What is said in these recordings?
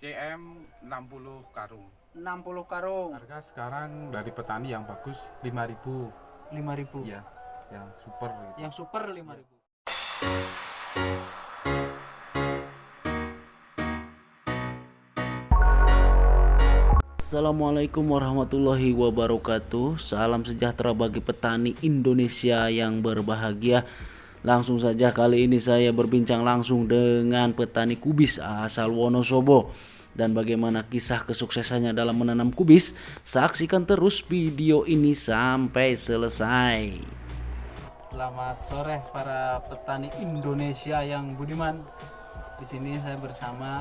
CM 60 karung. 60 karung. Harga sekarang dari petani yang bagus 5.000. 5.000. Iya, yang super gitu. Yang super 5.000. Assalamualaikum warahmatullahi wabarakatuh. Salam sejahtera bagi petani Indonesia yang berbahagia. Langsung saja kali ini saya berbincang langsung dengan petani kubis asal Wonosobo. Dan bagaimana kisah kesuksesannya dalam menanam kubis, saksikan terus video ini sampai selesai. Selamat sore para petani Indonesia yang budiman. Di sini saya bersama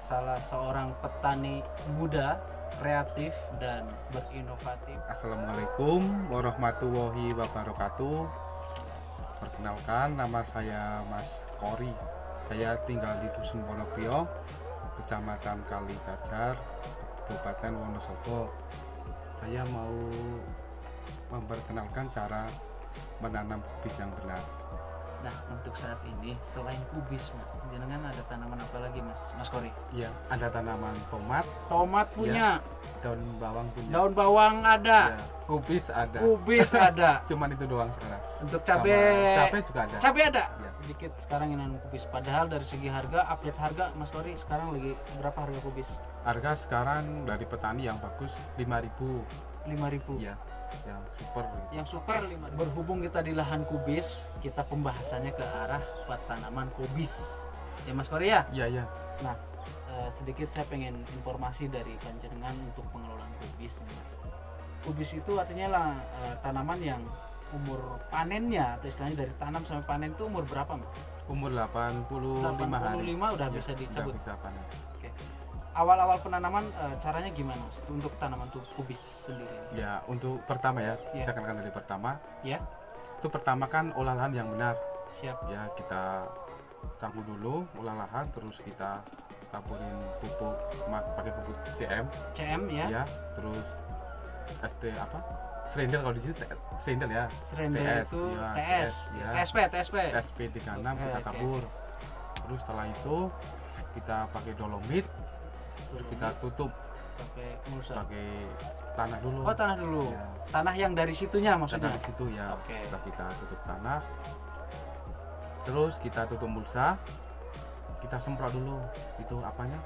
salah seorang petani muda, kreatif dan berinovatif. Assalamualaikum warahmatullahi wabarakatuh. Perkenalkan, nama saya Mas Kori. Saya tinggal di Dusun Wonopio, Kecamatan Kaligajar, Kabupaten Wonosobo. Saya mau memperkenalkan cara menanam kubis yang benar. Nah, untuk saat ini selain kubis, Mas, jenengan ada tanaman apa lagi, Mas Kori? Iya, ada tanaman tomat, Tomat punya, daun bawang punya. daun bawang ada, Ya, kubis ada. kubis ada. Cuman itu doang sekarang. Untuk Sama cabai cabai juga ada. cabai ada. Ya. Sedikit sekarang yang nanam kubis. Padahal dari segi harga, update harga, Mas Kori sekarang lagi berapa harga kubis? Harga sekarang dari petani yang bagus 5.000. 5.000. Ya, yang super gitu. Yang super 5.000. Berhubung kita di lahan kubis, kita pembahasannya ke arah tanaman kubis. Ya Mas Kori ya? Iya, iya. Nah, sedikit saya pengen informasi dari panjenengan untuk pengelolaan kubis nih, Mas. Kubis itu artinya lah tanaman yang umur panennya atau istilahnya dari tanam sampai panen itu umur berapa, Mas? Umur 85 hari. 85 udah Ya, bisa dicabut. Udah bisa panen. Oke. Awal-awal penanaman caranya gimana, Mas? Untuk tanaman tuh kubis sendiri. Ya, untuk pertama ya, Ya. saya kenalkan dari pertama. Ya, Itu pertama kan olah lahan yang benar. siap. Ya, kita campur dulu olah lahan, terus kita taburin pupuk pakai pupuk CM. CM ya. Ya, terus ST apa? Serendel, kalau di sini serendel ya. Serendel TS, itu ya, TS, ya. TSP. SP36 kita Oke. tabur. Terus setelah itu kita pakai dolomit, terus kita tutup pakai mulsa. pakai tanah dulu. Oh, tanah dulu. Ya. Tanah yang dari situnya maksudnya. Dari situ ya. Oke. Setelah kita tutup tanah, terus kita tutup mulsa, kita semprot dulu itu apanya,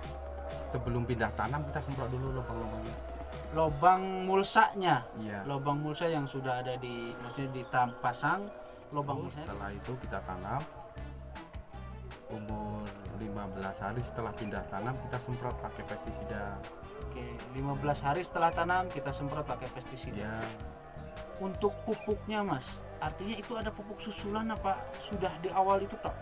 sebelum pindah tanam kita semprot dulu lubang-lubangnya. Lobang mulsanya. Iya. Lobang mulsa yang sudah ada di, maksudnya pasang lobang Terus mulsanya. setelah itu kita tanam. Umur 15 hari setelah pindah tanam kita semprot pakai pestisida. Oke, 15 hari setelah tanam kita semprot pakai pestisida. Ya, Untuk pupuknya, Mas, artinya itu ada pupuk susulan apa sudah di awal itu toh?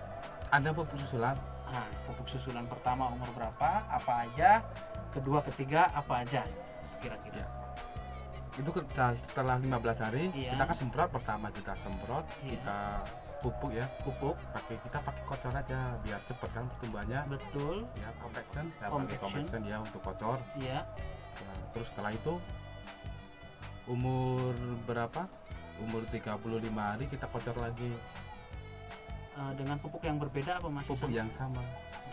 ada pupuk susulan. Nah, pupuk susulan pertama umur berapa, apa aja, kedua, ketiga apa aja kira-kira? Ya. Itu setelah 15 hari Iya. kita kan semprot, pertama kita semprot, Iya. kita pupuk ya, Pupuk, kita pakai kocor aja biar cepet kan pertumbuhannya. betul, Ya, compaction, saya pakai Compaction. compaction ya untuk kocor. iya. Ya, terus setelah itu umur berapa? Umur 35 hari kita kocor lagi Dengan pupuk yang berbeda apa Mas? pupuk yang sama.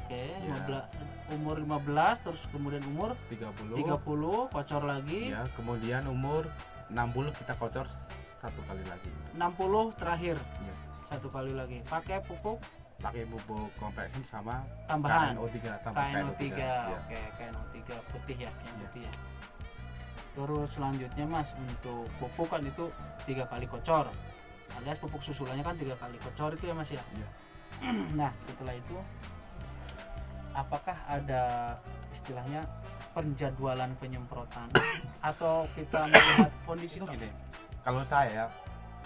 Oke, Iya. 15, umur 15 terus kemudian umur 30. 30 kocor lagi, Ya, kemudian umur 60 kita kocor satu kali lagi. 60 terakhir Ya, satu kali lagi. Pakai pupuk pakai pupuk compaction sama tambahan KNO3 tambah KNO3. Ya. Oke, KNO3 putih ya, yang Iya. putih ya. Terus selanjutnya Mas, untuk pupuk kan itu 3 kali kocor. Alias pupuk susulannya kan 3 kali kocor itu ya Mas ya. Iya. Nah, setelah itu apakah ada istilahnya penjadwalan penyemprotan atau kita melihat kondisi Itu gini, kalau saya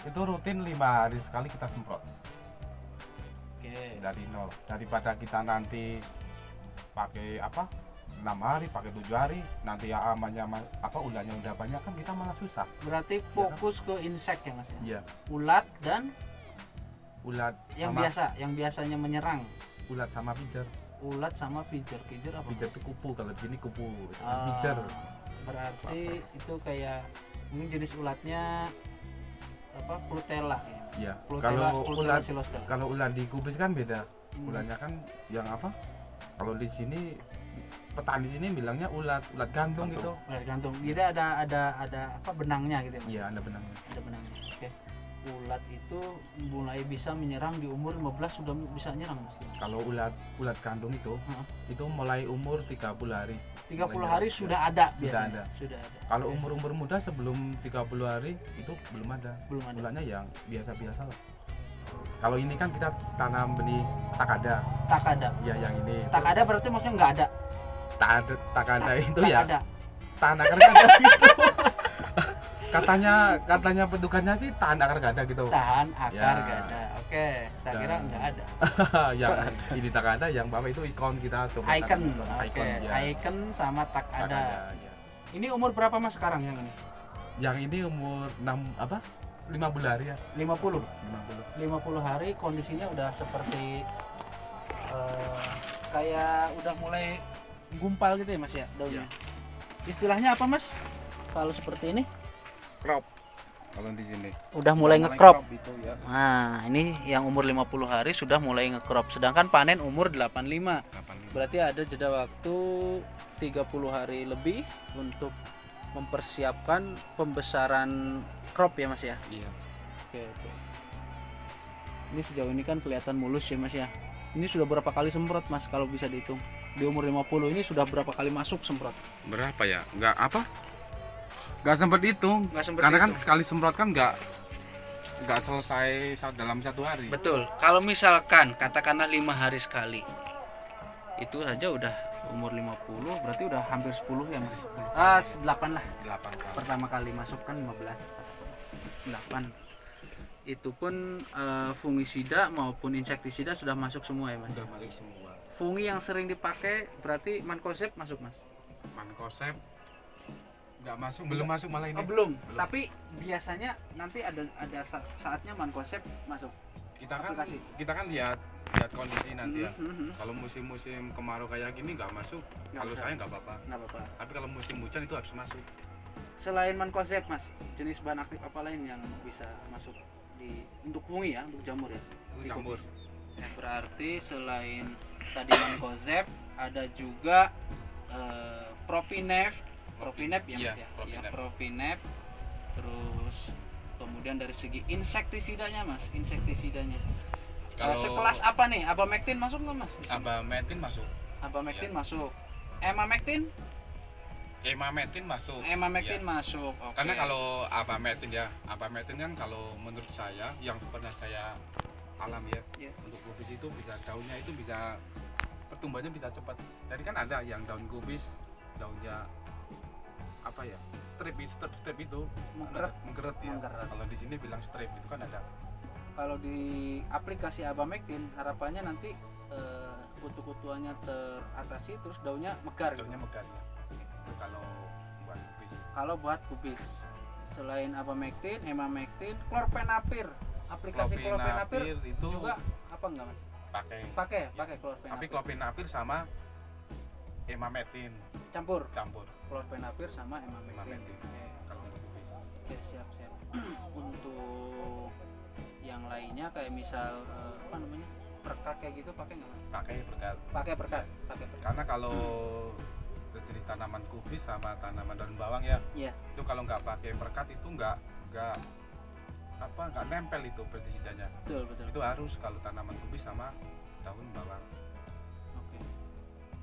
itu rutin 5 hari sekali kita semprot Oke. dari nol, daripada kita nanti pakai apa 6 hari, pakai 7 hari, nanti ya amannya ularnya udah banyak kan kita malah susah. Berarti fokus ke insek ya Mas ya. Iya, Ulat dan ulat yang sama biasanya menyerang. ulat sama pijer. Ulat sama pijer. Pijer apa? Pijer itu kupu, kalau di sini kupu. Ah, Pijer. Berarti itu kayak mungkin jenis ulatnya apa? Plutella ya. Iya. Plutella, Kalau Plutella ulat silostel. kalau ulat di kubis kan beda. Hmm. Ulatnya kan yang apa? Kalau di sini petani sini bilangnya ulat gantung gitu. Ulat gantung. Jadi ada apa benangnya gitu ya, Mas? Iya, ada benangnya. Ada benangnya. Oke. Ulat itu mulai bisa menyerang di umur 15 sudah bisa nyerang, Mas. Kalau ulat gantung itu mulai umur 30 hari. 30 hari sudah ada Sudah biasanya. ada. Sudah ada. Kalau umur muda sebelum 30 hari itu belum ada. Belum ada. Ulatnya yang biasa-biasa lah. Kalau ini kan kita tanam benih takada. Takada. Ya, yang ini. Takada berarti maksudnya nggak ada. Takada itu Tak ya. ada. Tahan akar gada gitu. Katanya petukannya sih tahan akar gada gitu. Tahan akar Ya. nggak ada. Oke, tak kira nggak ada. Yang ini takada, yang bawah itu ikon kita coba. Icon. tanam. Oke. Ya. Icon sama takada. Takada, ya. Ini umur berapa, Mas, sekarang yang ini? Yang ini umur 50 hari ya. 50. 50. 50 hari kondisinya udah seperti kayak udah mulai gumpal gitu ya, Mas ya, daunnya. Istilahnya apa, Mas? Kalau seperti ini Crop. Kalau di sini. udah mulai ngekrop. Itu ya. Nah, ini yang umur 50 hari sudah mulai ngekrop, sedangkan panen umur 85. 85. Berarti ada jeda waktu 30 hari lebih untuk mempersiapkan pembesaran crop ya, Mas ya. Iya. Oke, oke. Ini sejauh ini kan kelihatan mulus ya, Mas ya. Ini sudah berapa kali semprot, Mas, kalau bisa dihitung? Di umur 50 ini sudah berapa kali masuk semprot? Berapa ya? Enggak apa? Enggak sempat hitung. Nggak sempet Karena kan hitung. sekali semprot kan enggak selesai dalam 1 hari. Betul. Kalau misalkan katakanlah 5 hari sekali, itu saja udah umur 50, berarti udah hampir 10 ya, Mas. 8 lah. 8 kali. Pertama kali masuk kan 15. 8. Itu pun fungisida maupun insektisida sudah masuk semua ya, Mas. Udah balik semua. Fungi yang sering dipakai berarti mancozeb masuk, Mas. Mancozeb enggak masuk, belum masuk malah ini. Oh, belum. Tapi biasanya nanti ada saatnya mancozeb masuk. Aplikasi. Kita kan lihat kondisi nanti ya. Kalau musim-musim kemarau kayak gini nggak masuk, Nggak kalau usah. saya nggak apa-apa. Nggak apa-apa. Tapi kalau musim hujan itu harus masuk. Selain mancozeb, Mas, jenis bahan aktif apa lain yang bisa masuk untuk fungi ya, untuk jamur ya? Itu Di campur. kubis. Ya, berarti selain tadi mancozeb ada juga propinef ya, Iya, Mas ya. propinef. Ya, propinef. Terus kemudian dari segi insektisidanya, Mas, Kalau sekelas apa nih? Abamectin masuk nggak, Mas? di sini? Abamectin masuk. Abamectin masuk. Emamectin? Emamectin masuk. Emamectin Iya. masuk. Oke. Karena kalau Abamectin kan kalau menurut saya yang pernah saya alami ya, Iya. untuk kubis itu bisa daunnya itu bisa pertumbuhannya bisa cepat. Jadi kan ada yang daun kubis daunnya apa ya? Strip itu Mengkeret. mengkeret ya. Mengkeret. Kalau di sini bilang strip itu kan ada. Kalau di aplikasi Abamectin harapannya nanti kutu-kutuannya teratasi terus daunnya megar gitu. Daunnya megar ya. Itu kalau buat kubis. Kalau buat kubis selain Abamectin, Emamectin, Chlorpenapir. Aplikasi Chlorpenapir itu juga apa enggak, Mas? pakai. Pakai Chlorpenapir. Tapi Chlorpenapir sama Emamectin campur campur. Chlorpenapir sama Emamectin. Emamectin. Kalau untuk kubis. Oke, siap. Untuk yang lainnya kayak misal apa namanya? Perkat kayak gitu pakai nggak, Mas? Pakai berkat. Pakai perkat. Karena kalau jenis tanaman kubis sama tanaman daun bawang ya, Iya. itu kalau nggak pakai perkat itu nggak nempel itu pestisidanya. Betul. Itu harus kalau tanaman kubis sama daun bawang. Oke.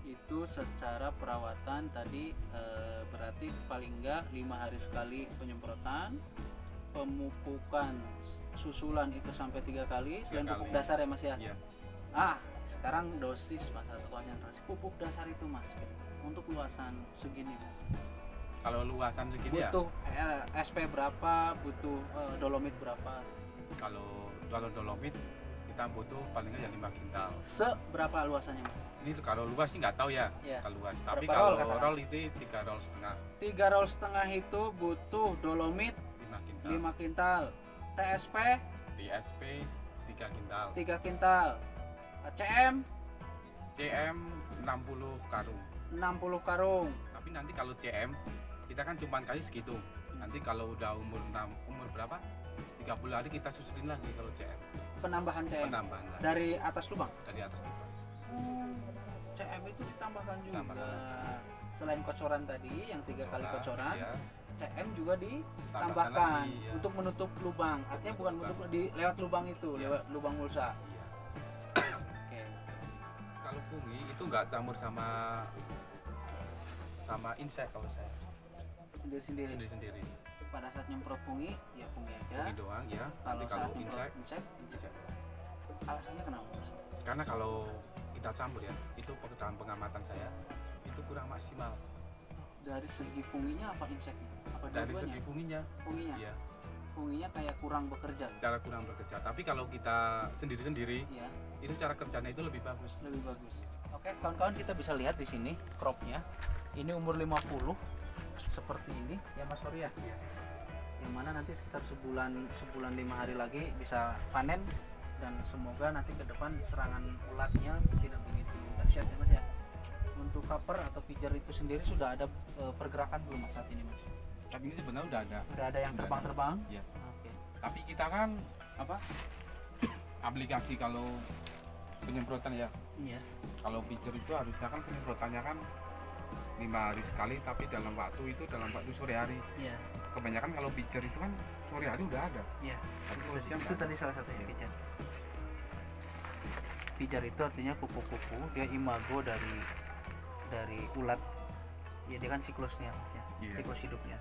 Itu secara perawatan tadi berarti paling enggak 5 hari sekali penyemprotan, pemupukan susulan itu sampai 3 kali selain 3 pupuk kali. dasar ya, Mas ya. Iya. Sekarang dosis Mas atau konsentrasi pupuk dasar itu, Mas, untuk luasan segini, Mas. Kalau luasan segini ya, Butuh SP berapa, butuh dolomit berapa? kalau dolomit kita butuh paling nggak ya 5 kintal. Seberapa luasannya, Mas? Ini kalau luas sih nggak tahu ya, Iya. kalau luas. Tapi Berapa kalau roll katakan? roll itu 3 roll setengah, 3 roll setengah itu butuh dolomit 5 kintal. 5 kintal, TSP TSP 3 kintal, 3 kintal, CM CM 60 karung. 60 karung. Tapi nanti kalau CM kita kan cuma kasih segitu. Nanti kalau udah umur berapa? 30 hari kita susulin lagi kalau CM. Penambahan CM Penambahan lagi dari atas lubang. dari atas lubang. CM itu ditambahkan juga. Tambahkan. selain kocoran tadi yang 3 kali kocoran, ya. CM juga ditambahkan lagi, ya. untuk menutup lubang. Artinya bukan menutup lewat lubang itu, Ya. lewat lubang mulsa. Iya. Oke. Kalau fungi itu nggak campur sama insek kalau saya. Sendiri-sendiri. Sendiri. Pada saat nyemprot fungi, ya fungi aja. Fungi doang ya. Kalau Nanti kalau saat nyemprot insek, insek. Alasannya kenapa, Mas? karena kalau kita campur ya, itu dalam pengamatan saya itu kurang maksimal. Dari segi funginya apa inseknya? Apa Dari dua-duanya? segi funginya, Funginya. iya, Funginya kayak kurang bekerja. cara kurang bekerja. Tapi kalau kita sendiri-sendiri, Iya, itu cara kerjanya itu lebih bagus. lebih bagus. Oke, kawan-kawan, kita bisa lihat di sini cropnya. Ini umur 50 seperti ini ya Mas Hori ya. Iya. Yang mana nanti sekitar sebulan 5 hari lagi bisa panen, dan semoga nanti ke depan serangan ulatnya tidak begitu dahsyat ya Mas ya. Untuk cover atau pijar itu sendiri sudah ada pergerakan belum Mas saat ini Mas? Tapi ini sebenarnya udah ada. Udah ada yang Udah terbang-terbang? Iya. Oke. Tapi kita kan apa? Aplikasi kalau penyemprotan ya. Iya. Kalau pijar itu harusnya kan penyemprotannya kan 5 hari sekali, tapi dalam waktu sore hari. Iya. Kebanyakan kalau pijar itu kan sore hari udah ada. Iya. Tapi kalau siang Itu nggak ada. tadi salah satunya pijar. Pijar itu artinya kupu-kupu, dia imago dari ulat. Ya dia kan siklusnya Mas ya. Iya. Siklus hidupnya.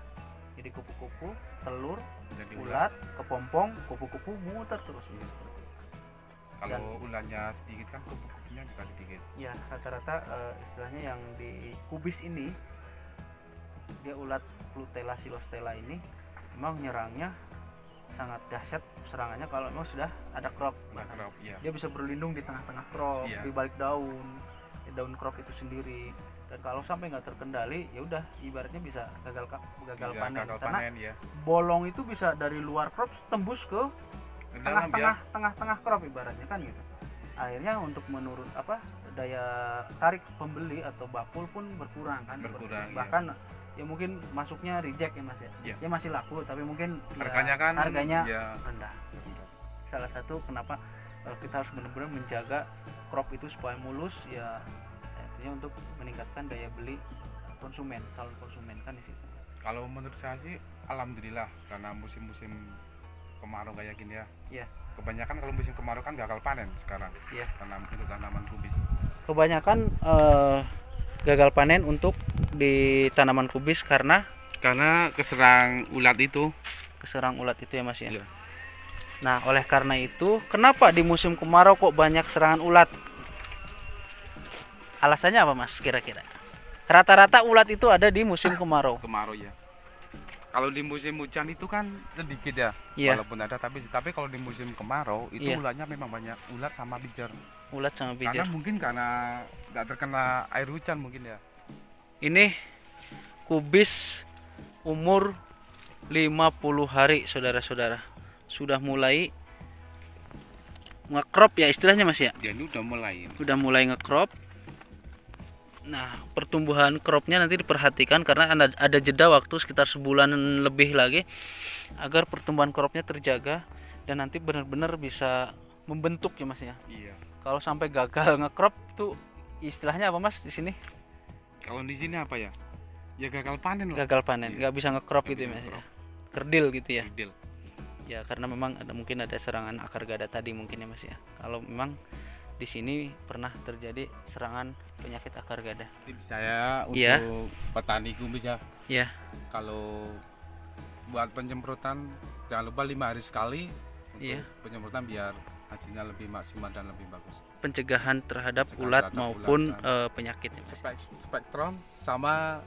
Jadi kupu-kupu, telur, Jadi ulat, kepompong, kupu-kupu muter terus. Iya. Kalau ulannya sedikit kan kupu-kupunya juga sedikit. Ya rata-rata istilahnya yang di kubis ini, dia ulat Plutella silostella ini memang nyerangnya sangat dahsyat serangannya kalau memang sudah ada crop. Makrab, iya. Dia bisa berlindung di tengah-tengah crop, Iya. di balik daun, di daun crop itu sendiri. Dan kalau sampai nggak terkendali, ya udah ibaratnya bisa gagal Bisa panen. gagal Karena panen ya. bolong itu bisa dari luar crop tembus ke Ke dalam ya. tengah-tengah crop ibaratnya kan gitu. Akhirnya untuk menurun daya tarik pembeli atau bakul pun berkurang kan. Berkurang, iya. Bahkan ya mungkin masuknya reject ya Mas ya. Iya. Ya masih laku tapi mungkin ya, Harganya kan ya, rendah. Salah satu kenapa kita harus benar-benar menjaga crop itu supaya mulus ya, artinya untuk meningkatkan daya beli konsumen, calon konsumen kan di situ. kalau menurut saya sih alhamdulillah, karena musim-musim kemarau kayak gini ya. Iya. Kebanyakan kalau musim kemarau kan gagal panen sekarang. Iya. Untuk tanaman kubis. Kebanyakan gagal panen untuk di tanaman kubis karena keserang ulat itu. keserang ulat itu ya Mas ya. Iya. Nah, oleh karena itu, kenapa di musim kemarau kok banyak serangan ulat? Alasannya apa Mas kira-kira? Rata-rata ulat itu ada di musim kemarau. Kemarau ya. Kalau di musim hujan itu kan sedikit ya. Iya. Walaupun ada, tapi kalau di musim kemarau itu Iya. ulatnya memang banyak, ulat sama pijar. Ulat sama Karena pijar. mungkin karena nggak terkena air hujan mungkin ya. Ini kubis umur 50 hari saudara-saudara. Sudah mulai ngekrop ya istilahnya Mas ya. Ya ini udah mulai. Udah mulai ngekrop. Nah, pertumbuhan cropnya nanti diperhatikan karena ada jeda waktu sekitar sebulan lebih lagi agar pertumbuhan cropnya terjaga dan nanti benar-benar bisa membentuk ya Mas ya. Iya. Kalau sampai gagal ngekrop tuh istilahnya apa Mas di sini? Kalau di sini apa ya? Ya gagal panen lah. Gagal panen, Iya. nggak bisa ngekrop Nggak gitu ya bisa Mas ya. ngekrop. Kerdil gitu ya. Ideal. Ya karena memang mungkin ada serangan akar gada tadi mungkin ya Mas ya. Kalau memang di sini pernah terjadi serangan penyakit akar gada. Tips saya untuk Iya. petani kubis ya. Ya, Kalau buat penyemprotan jangan lupa 5 hari sekali untuk Iya. penyemprotan biar hasilnya lebih maksimal dan lebih bagus. pencegahan terhadap Pencegahan ulat terhadap maupun ulat penyakit ya, Mas. Spektrum sama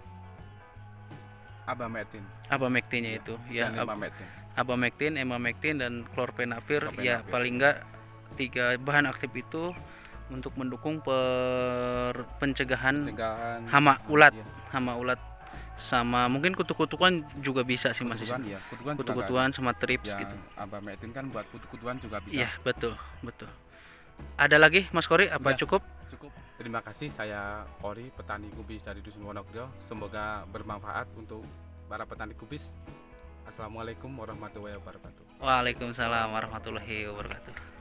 abamectin. Abamectinnya itu ya, Dan imamectin. abamectin, emamectin dan chlorpenapir ya Chlorpenapir. paling enggak 3 bahan aktif itu untuk mendukung pencegahan Pencegahan hama ulat, Iya. hama ulat sama mungkin kutu-kutuan juga bisa sih Mas. Kutu-kutuan ya. Kutu-kutuan juga Kutu-kutuan sama kan. trips Ya, gitu. abamectin kan buat kutu-kutuan juga bisa. Iya, betul. Ada lagi Mas Kori apa Udah. cukup? Cukup. Terima kasih, saya Kori, petani kubis dari Dusun Wonogrio. Semoga bermanfaat untuk para petani kubis. Assalamualaikum warahmatullahi wabarakatuh. Waalaikumsalam warahmatullahi wabarakatuh.